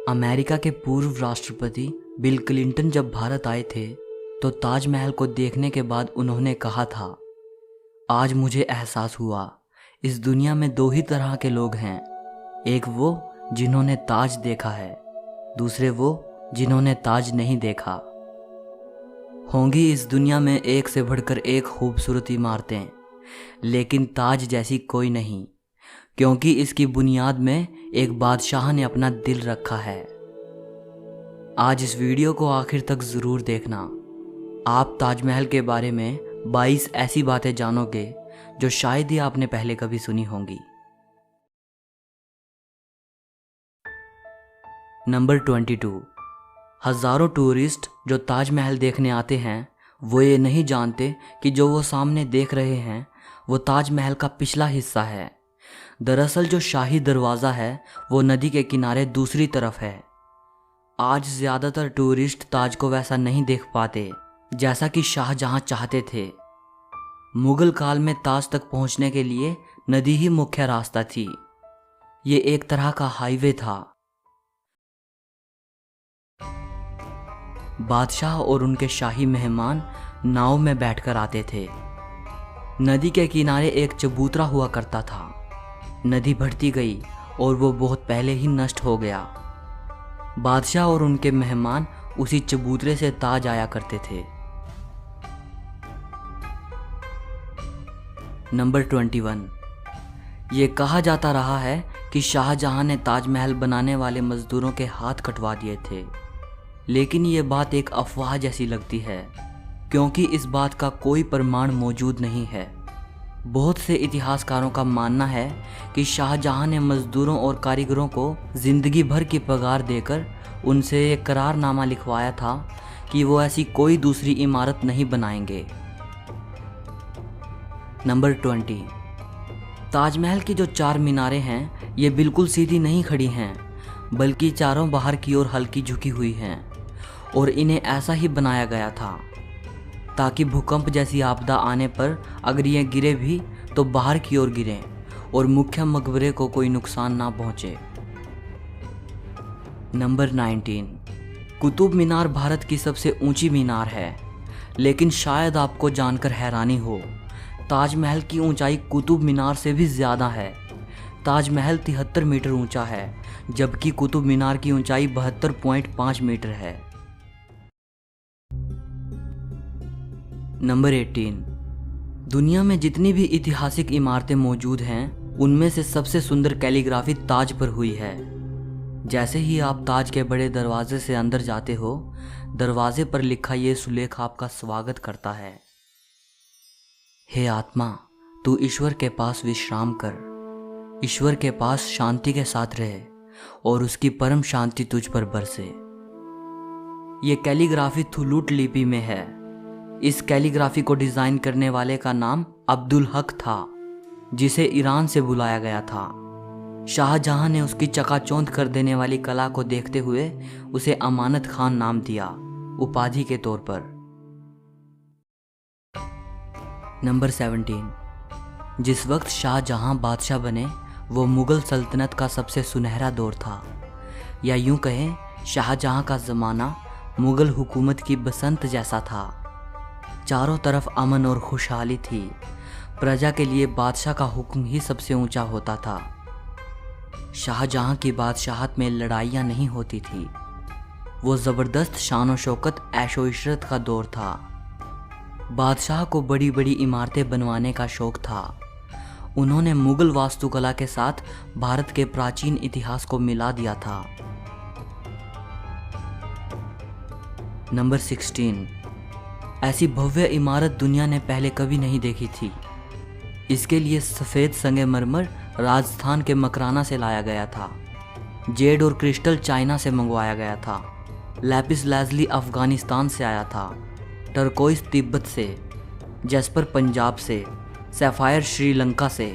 America के पूर्व राष्ट्रपति बिल क्लिंटन जब भारत आए थे तो ताजमहल को देखने के बाद उन्होंने कहा था, आज मुझे एहसास हुआ इस दुनिया में दो ही तरह के लोग हैं, एक वो जिन्होंने ताज देखा है, दूसरे वो जिन्होंने ताज नहीं देखा। होंगी इस दुनिया में एक से बढ़कर एक खूबसूरत इमारतें, लेकिन ताज जैसी कोई नहीं, क्योंकि इसकी बुनियाद में एक बादशाह ने अपना दिल रखा है। आज इस वीडियो को आखिर तक ज़रूर देखना। आप ताजमहल के बारे में 22 ऐसी बातें जानोगे जो शायद ही आपने पहले कभी सुनी होंगी। नंबर 22। हज़ारों टूरिस्ट जो ताजमहल देखने आते हैं वो ये नहीं जानते कि जो वो सामने देख रहे हैं वो ताजमहल का पिछला हिस्सा है। दरअसल जो शाही दरवाज़ा है वो नदी के किनारे दूसरी तरफ है। आज ज़्यादातर टूरिस्ट ताज को वैसा नहीं देख पाते जैसा कि शाहजहां चाहते थे। मुगल काल में ताज तक पहुंचने के लिए नदी ही मुख्य रास्ता थी। ये एक तरह का हाईवे था। बादशाह और उनके शाही मेहमान नाव में बैठकर आते थे। नदी के किनारे एक चबूतरा हुआ करता था। नदी बढ़ती गई और वो बहुत पहले ही नष्ट हो गया। बादशाह और उनके मेहमान उसी चबूतरे से ताज आया करते थे। नंबर 21। ये कहा जाता रहा है कि शाहजहां ने ताजमहल बनाने वाले मजदूरों के हाथ कटवा दिए थे, लेकिन ये बात एक अफवाह जैसी लगती है, क्योंकि इस बात का कोई प्रमाण मौजूद नहीं है। बहुत से इतिहासकारों का मानना है कि शाहजहां ने मजदूरों और कारीगरों को जिंदगी भर की पगार देकर उनसे एक करारनामा लिखवाया था कि वो ऐसी कोई दूसरी इमारत नहीं बनाएंगे। नंबर 20। ताजमहल की जो 4 मीनारें हैं ये बिल्कुल सीधी नहीं खड़ी हैं, बल्कि चारों बाहर की ओर हल्की झुकी हुई हैं, और इन्हें ऐसा ही बनाया गया था ताकि भूकंप जैसी आपदा आने पर अगर ये गिरे भी तो बाहर की ओर गिरें और मुख्य मकबरे को कोई नुकसान ना पहुंचे। नंबर 19। कुतुब मीनार भारत की सबसे ऊंची मीनार है, लेकिन शायद आपको जानकर हैरानी हो, ताजमहल की ऊंचाई कुतुब मीनार से भी ज़्यादा है। ताजमहल 73 मीटर ऊंचा है, जबकि कुतुब मीनार की ऊंचाई 72.5 मीटर है। नंबर 18। दुनिया में जितनी भी ऐतिहासिक इमारतें मौजूद हैं उनमें से सबसे सुंदर कैलीग्राफी ताज पर हुई है। जैसे ही आप ताज के बड़े दरवाजे से अंदर जाते हो, दरवाजे पर लिखा ये सुलेख आपका स्वागत करता है, हे आत्मा, तू ईश्वर के पास विश्राम कर, ईश्वर के पास शांति के साथ रहे और उसकी परम शांति तुझ पर बरसे। ये कैलीग्राफी थुलूट लिपि में है। इस कैलीग्राफी को डिज़ाइन करने वाले का नाम अब्दुल हक था, जिसे ईरान से बुलाया गया था। शाहजहां ने उसकी चकाचौंध कर देने वाली कला को देखते हुए उसे अमानत खान नाम दिया, उपाधि के तौर पर। नंबर 17। जिस वक्त शाहजहां बादशाह बने वो मुग़ल सल्तनत का सबसे सुनहरा दौर था, या यूं कहें शाहजहां का ज़माना मुग़ल हुकूमत की बसंत जैसा था। चारों तरफ अमन और खुशहाली थी। प्रजा के लिए बादशाह का हुक्म ही सबसे ऊंचा होता था। शाहजहां की बादशाहत में लड़ाइयाँ नहीं होती थी। वो ज़बरदस्त शान व शौकत ऐशो इशरत का दौर था। बादशाह को बड़ी बड़ी इमारतें बनवाने का शौक़ था। उन्होंने मुग़ल वास्तुकला के साथ भारत के प्राचीन इतिहास को मिला दिया था। नंबर 16। ऐसी भव्य इमारत दुनिया ने पहले कभी नहीं देखी थी। इसके लिए सफ़ेद संगमरमर राजस्थान के मकराना से लाया गया था। जेड और क्रिस्टल चाइना से मंगवाया गया था। लैपिस लाजुली अफ़गानिस्तान से आया था। टर्कोइस तिब्बत से, जैस्पर पंजाब से, सैफ़ायर श्रीलंका से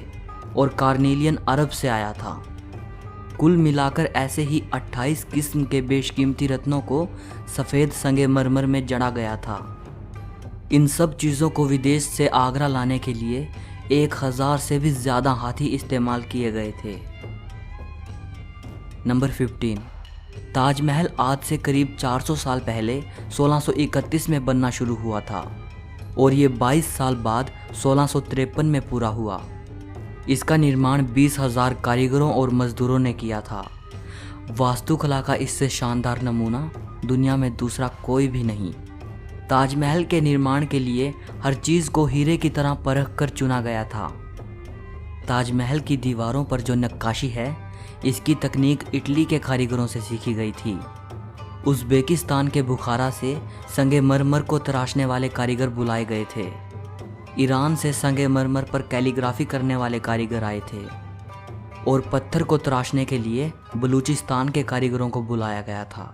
और कार्नेलियन अरब से आया था। कुल मिलाकर ऐसे ही 28 किस्म के बेशकीमती रत्नों को सफ़ेद संगमरमर में जड़ा गया था। इन सब चीज़ों को विदेश से आगरा लाने के लिए 1000 से भी ज़्यादा हाथी इस्तेमाल किए गए थे। नंबर 15। ताजमहल आज से करीब 400 साल पहले 1631 में बनना शुरू हुआ था और ये 22 साल बाद 1653 में पूरा हुआ। इसका निर्माण 20,000 कारीगरों और मजदूरों ने किया था। वास्तुकला का इससे शानदार नमूना दुनिया में दूसरा कोई भी नहीं। ताजमहल के निर्माण के लिए हर चीज़ को हीरे की तरह परख कर चुना गया था। ताजमहल की दीवारों पर जो नक्काशी है, इसकी तकनीक इटली के कारीगरों से सीखी गई थी। उज़्बेकिस्तान के बुखारा से संगमरमर को तराशने वाले कारीगर बुलाए गए थे। ईरान से संगमरमर पर कैलीग्राफी करने वाले कारीगर आए थे और पत्थर को तराशने के लिए बलूचिस्तान के कारीगरों को बुलाया गया था।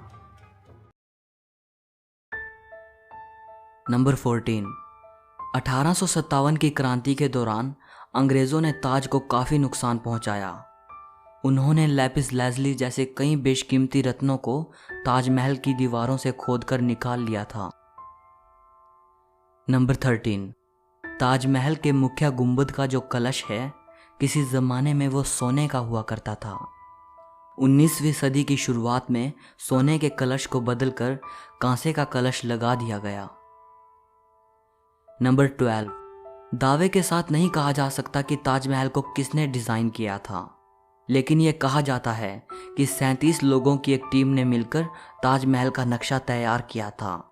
नंबर 14। 1857 की क्रांति के दौरान अंग्रेज़ों ने ताज को काफ़ी नुकसान पहुंचाया। उन्होंने लैपिस लाजुली जैसे कई बेशकीमती रत्नों को ताजमहल की दीवारों से खोदकर निकाल लिया था। नंबर 13। ताजमहल के मुख्य गुंबद का जो कलश है, किसी ज़माने में वो सोने का हुआ करता था। 19वीं सदी की शुरुआत में सोने के कलश को बदलकर कांसे का कलश लगा दिया गया। नंबर 12। दावे के साथ नहीं कहा जा सकता कि ताजमहल को किसने डिज़ाइन किया था, लेकिन यह कहा जाता है कि 37 लोगों की एक टीम ने मिलकर ताजमहल का नक्शा तैयार किया था।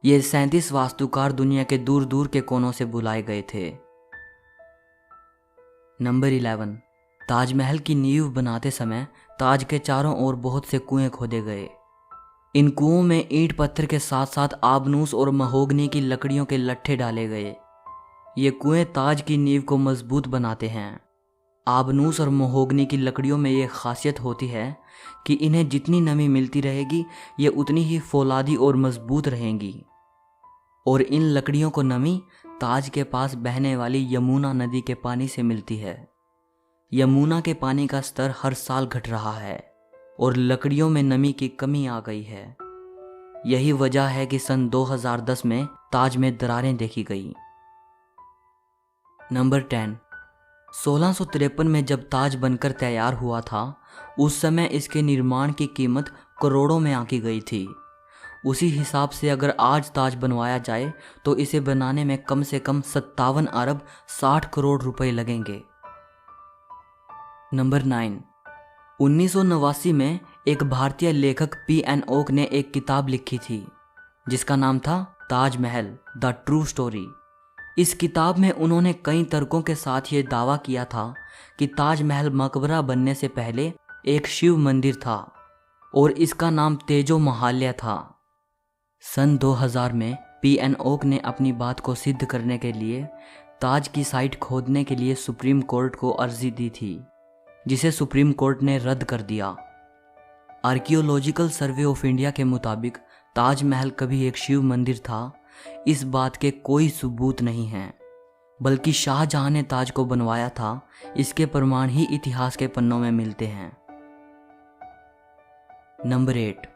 ये 37 वास्तुकार दुनिया के दूर दूर के कोनों से बुलाए गए थे। नंबर 11। ताजमहल की नींव बनाते समय ताज के चारों ओर बहुत से कुएं खोदे गए। इन कुओं में ईंट पत्थर के साथ साथ आबनूस और महोगनी की लकड़ियों के लट्ठे डाले गए। ये कुएं ताज की नींव को मजबूत बनाते हैं। आबनूस और महोगनी की लकड़ियों में ये खासियत होती है कि इन्हें जितनी नमी मिलती रहेगी, ये उतनी ही फौलादी और मजबूत रहेंगी। और इन लकड़ियों को नमी ताज के पास बहने वाली यमुना नदी के पानी से मिलती है। यमुना के पानी का स्तर हर साल घट रहा है और लकड़ियों में नमी की कमी आ गई है। यही वजह है कि सन 2010 में ताज में दरारें देखी गई। नंबर 10। 1653 में जब ताज बनकर तैयार हुआ था, उस समय इसके निर्माण की कीमत करोड़ों में आंकी गई थी। उसी हिसाब से अगर आज ताज बनवाया जाए तो इसे बनाने में कम से कम 57 अरब 60 करोड़ रुपए लगेंगे। नंबर 9। 1989 में एक भारतीय लेखक P.N. ओक ने एक किताब लिखी थी जिसका नाम था ताजमहल द ट्रू स्टोरी। इस किताब में उन्होंने कई तर्कों के साथ ये दावा किया था कि ताजमहल मकबरा बनने से पहले एक शिव मंदिर था और इसका नाम तेजो महाल्या था। सन 2000 में P.N. ओक ने अपनी बात को सिद्ध करने के लिए ताज की साइट खोदने के लिए सुप्रीम कोर्ट को अर्जी दी थी, जिसे सुप्रीम कोर्ट ने रद्द कर दिया। आर्कियोलॉजिकल सर्वे ऑफ इंडिया के मुताबिक ताजमहल कभी एक शिव मंदिर था, इस बात के कोई सबूत नहीं हैं, बल्कि शाहजहां ने ताज को बनवाया था, इसके प्रमाण ही इतिहास के पन्नों में मिलते हैं। नंबर 8।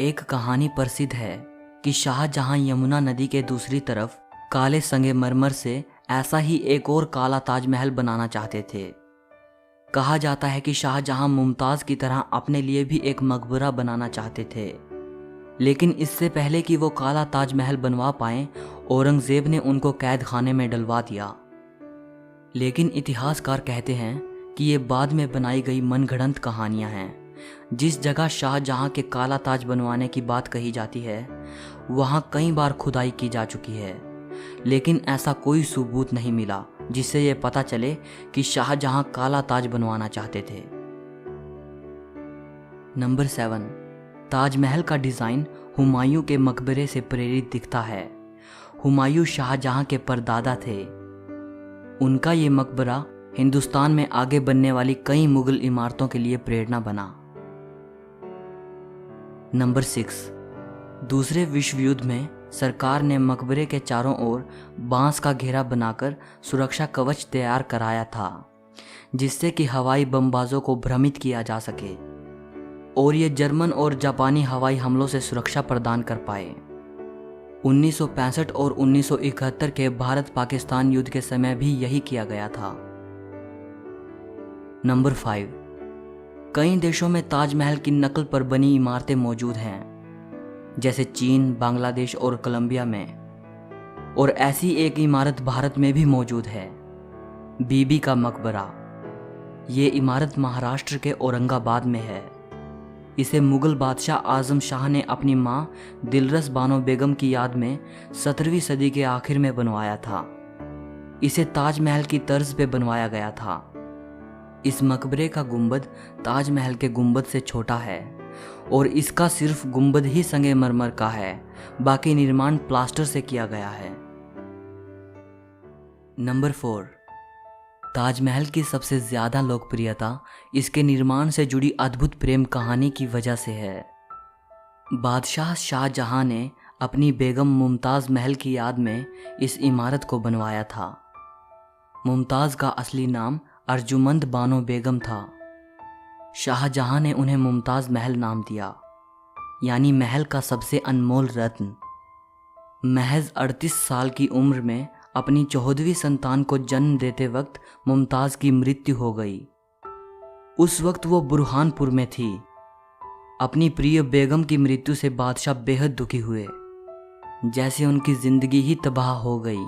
एक कहानी प्रसिद्ध है कि शाहजहां यमुना नदी के दूसरी तरफ काले संगमरमर से ऐसा ही एक और काला ताजमहल बनाना चाहते थे। कहा जाता है कि शाहजहां मुमताज़ की तरह अपने लिए भी एक मकबरा बनाना चाहते थे, लेकिन इससे पहले कि वो काला ताजमहल बनवा पाएं, औरंगज़ेब ने उनको कैद खाने में डलवा दिया। लेकिन इतिहासकार कहते हैं कि ये बाद में बनाई गई मनगढ़ंत कहानियां हैं। जिस जगह शाहजहां के काला ताज बनवाने की बात कही जाती है, वहां कई बार खुदाई की जा चुकी है, लेकिन ऐसा कोई सबूत नहीं मिला जिससे यह पता चले कि शाहजहां काला ताज बनवाना चाहते थे। नंबर 7। ताजमहल का डिज़ाइन हुमायूं के मकबरे से प्रेरित दिखता है। हुमायूं शाहजहां के परदादा थे। उनका ये मकबरा हिंदुस्तान में आगे बनने वाली कई मुगल इमारतों के लिए प्रेरणा बना। नंबर 6। दूसरे विश्व युद्ध में सरकार ने मकबरे के चारों ओर बांस का घेरा बनाकर सुरक्षा कवच तैयार कराया था, जिससे कि हवाई बमबाजों को भ्रमित किया जा सके और ये जर्मन और जापानी हवाई हमलों से सुरक्षा प्रदान कर पाए। 1965 और 1971 के भारत पाकिस्तान युद्ध के समय भी यही किया गया था। नंबर 5। कई देशों में ताजमहल की नकल पर बनी इमारतें मौजूद हैं, जैसे चीन, बांग्लादेश और कोलंबिया में। और ऐसी एक इमारत भारत में भी मौजूद है, बीबी का मकबरा। ये इमारत महाराष्ट्र के औरंगाबाद में है। इसे मुगल बादशाह आजम शाह ने अपनी मां दिलरस बानो बेगम की याद में 17वीं सदी के आखिर में बनवाया था। इसे ताजमहल की तर्ज पे बनवाया गया था। इस मकबरे का गुंबद ताजमहल के गुंबद से छोटा है और इसका सिर्फ गुंबद ही संगमरमर का है, बाकी निर्माण प्लास्टर से किया गया है। नंबर 4, ताजमहल की सबसे ज़्यादा लोकप्रियता इसके निर्माण से जुड़ी अद्भुत प्रेम कहानी की वजह से है। बादशाह शाहजहां ने अपनी बेगम मुमताज़ महल की याद में इस इमारत को बनवाया था। मुमताज़ का असली नाम अर्जुमंद बानो बेगम था। शाहजहां ने उन्हें मुमताज़ महल नाम दिया, यानी महल का सबसे अनमोल रत्न। महज 38 साल की उम्र में अपनी 14वीं संतान को जन्म देते वक्त मुमताज़ की मृत्यु हो गई। उस वक्त वो बुरहानपुर में थी। अपनी प्रिय बेगम की मृत्यु से बादशाह बेहद दुखी हुए, जैसे उनकी जिंदगी ही तबाह हो गई।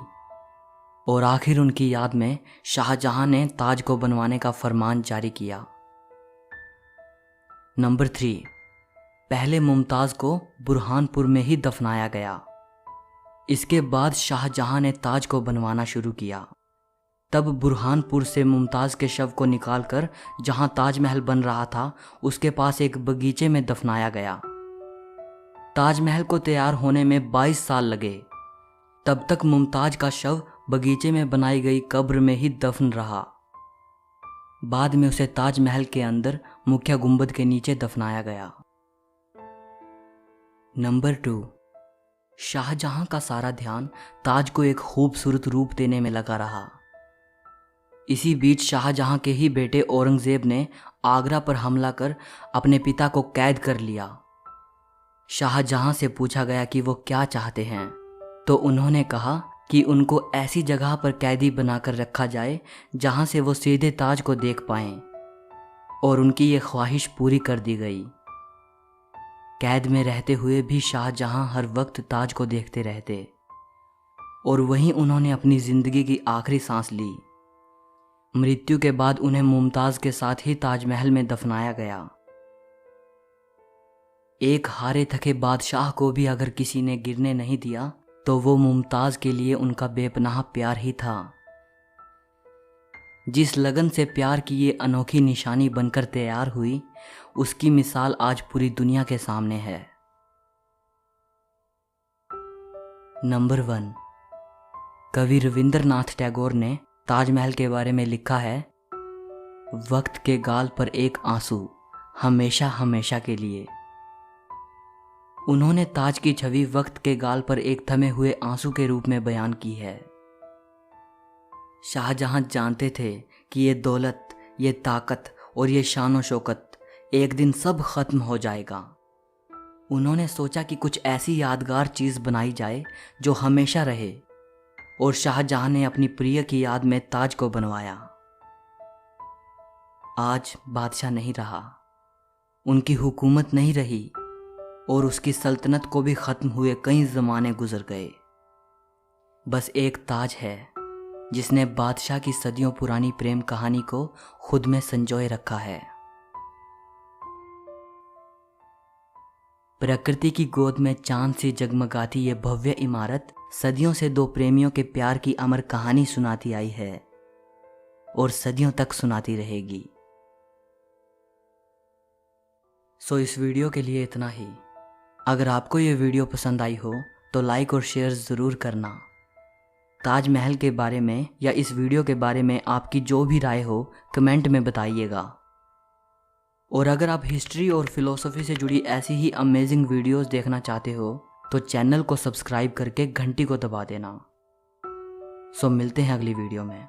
और आखिर उनकी याद में शाहजहां ने ताज को बनवाने का फरमान जारी किया। नंबर 3, पहले मुमताज़ को बुरहानपुर में ही दफनाया गया। इसके बाद शाहजहां ने ताज को बनवाना शुरू किया। तब बुरहानपुर से मुमताज़ के शव को निकालकर जहां ताजमहल बन रहा था उसके पास एक बगीचे में दफनाया गया। ताजमहल को तैयार होने में 22 साल लगे। तब तक मुमताज़ का शव बगीचे में बनाई गई कब्र में ही दफन रहा। बाद में उसे ताजमहल के अंदर मुख्य गुंबद के नीचे दफनाया गया। नंबर 2, शाहजहां का सारा ध्यान ताज को एक खूबसूरत रूप देने में लगा रहा। इसी बीच शाहजहां के ही बेटे औरंगजेब ने आगरा पर हमला कर अपने पिता को कैद कर लिया। शाहजहां से पूछा गया कि वो क्या चाहते हैं, तो उन्होंने कहा कि उनको ऐसी जगह पर कैदी बनाकर रखा जाए जहां से वो सीधे ताज को देख पाएं, और उनकी ये ख्वाहिश पूरी कर दी गई। कैद में रहते हुए भी शाहजहां हर वक्त ताज को देखते रहते, और वहीं उन्होंने अपनी जिंदगी की आखिरी सांस ली। मृत्यु के बाद उन्हें मुमताज़ के साथ ही ताजमहल में दफनाया गया। एक हारे थके बादशाह को भी अगर किसी ने गिरने नहीं दिया तो वो मुमताज़ के लिए उनका बेपनाह प्यार ही था। जिस लगन से प्यार की ये अनोखी निशानी बनकर तैयार हुई, उसकी मिसाल आज पूरी दुनिया के सामने है। नंबर 1, कवि रविंद्रनाथ टैगोर ने ताजमहल के बारे में लिखा है, वक्त के गाल पर एक आंसू, हमेशा हमेशा के लिए। उन्होंने ताज की छवि वक्त के गाल पर एक थमे हुए आंसू के रूप में बयान की है। शाहजहां जानते थे कि ये दौलत, ये ताकत और ये शान शौकत एक दिन सब खत्म हो जाएगा। उन्होंने सोचा कि कुछ ऐसी यादगार चीज़ बनाई जाए जो हमेशा रहे, और शाहजहां ने अपनी प्रिय की याद में ताज को बनवाया। आज बादशाह नहीं रहा, उनकी हुकूमत नहीं रही, और उसकी सल्तनत को भी ख़त्म हुए कई ज़माने गुजर गए। बस एक ताज है जिसने बादशाह की सदियों पुरानी प्रेम कहानी को खुद में संजोए रखा है। प्रकृति की गोद में चांद सी जगमगाती ये भव्य इमारत सदियों से दो प्रेमियों के प्यार की अमर कहानी सुनाती आई है और सदियों तक सुनाती रहेगी। सो इस वीडियो के लिए इतना ही। अगर आपको ये वीडियो पसंद आई हो तो लाइक और शेयर ज़रूर करना। ताजमहल के बारे में या इस वीडियो के बारे में आपकी जो भी राय हो कमेंट में बताइएगा। और अगर आप हिस्ट्री और फिलॉसफी से जुड़ी ऐसी ही अमेजिंग वीडियोस देखना चाहते हो तो चैनल को सब्सक्राइब करके घंटी को दबा देना। सो मिलते हैं अगली वीडियो में।